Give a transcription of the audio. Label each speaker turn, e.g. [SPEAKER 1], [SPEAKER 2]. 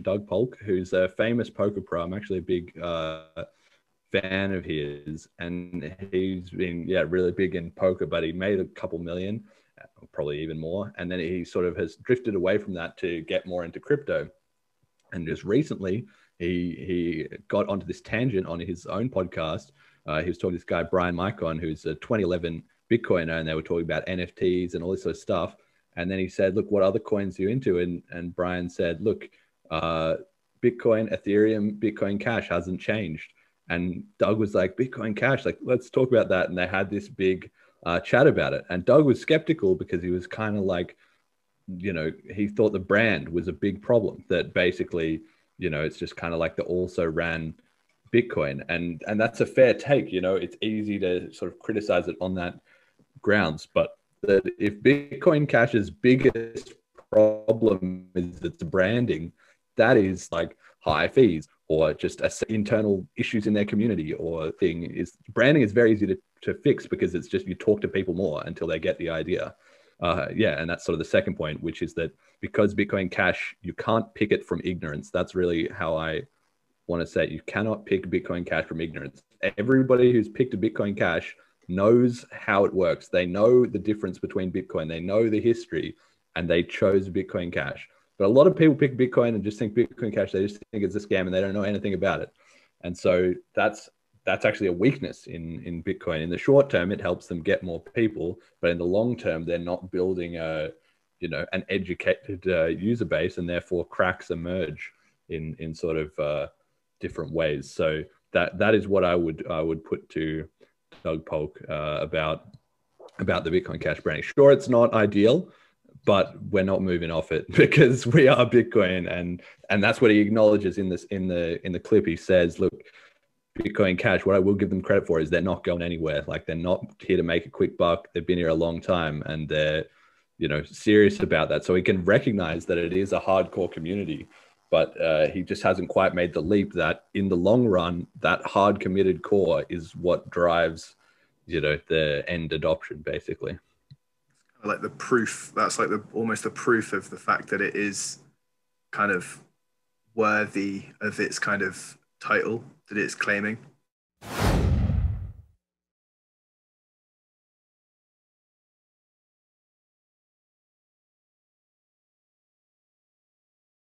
[SPEAKER 1] Doug Polk, who's a famous poker pro. I'm actually a big fan of his, and he's been really big in poker, but he made a couple million, probably even more, and then he sort of has drifted away from that to get more into crypto. And just recently he got onto this tangent on his own podcast. He was talking to this guy Bryan Micon, who's a 2011 Bitcoiner, and they were talking about NFTs and all this sort of stuff. And then he said, look, what other coins are you into? And Bryan said, look, Bitcoin, Ethereum, Bitcoin Cash hasn't changed. And Doug was like, Bitcoin Cash, like, let's talk about that. And they had this big chat about it. And Doug was skeptical because he was kind of like, he thought the brand was a big problem, that basically, it's just kind of like the also ran Bitcoin. And that's a fair take. It's easy to sort of criticize it on that grounds. But that if Bitcoin Cash's biggest problem is its branding, that is like high fees or just internal issues in their community or thing. Is branding is very easy to fix because it's just you talk to people more until they get the idea. And that's sort of the second point, which is that because Bitcoin Cash, you can't pick it from ignorance. That's really how I want to say it. You cannot pick Bitcoin Cash from ignorance. Everybody who's picked a Bitcoin Cash knows how it works. They know the difference between Bitcoin. They know the history, and they chose Bitcoin Cash. But a lot of people pick Bitcoin and just think Bitcoin Cash. They just think it's a scam and they don't know anything about it. And so that's actually a weakness in Bitcoin. In the short term, it helps them get more people, but in the long term, they're not building an educated user base, and therefore cracks emerge in sort of different ways. So that is what I would put to Doug Polk about the Bitcoin Cash branding. Sure, it's not ideal, but we're not moving off it because we are Bitcoin, and that's what he acknowledges in the clip. He says, look, Bitcoin Cash, what I will give them credit for is they're not going anywhere. Like, they're not here to make a quick buck. They've been here a long time, and they're, serious about that. So he can recognize that it is a hardcore community, but he just hasn't quite made the leap that in the long run, that hard committed core is what drives, the end adoption, basically.
[SPEAKER 2] Like the proof, that's like almost the proof of the fact that it is kind of worthy of its kind of title that it's claiming.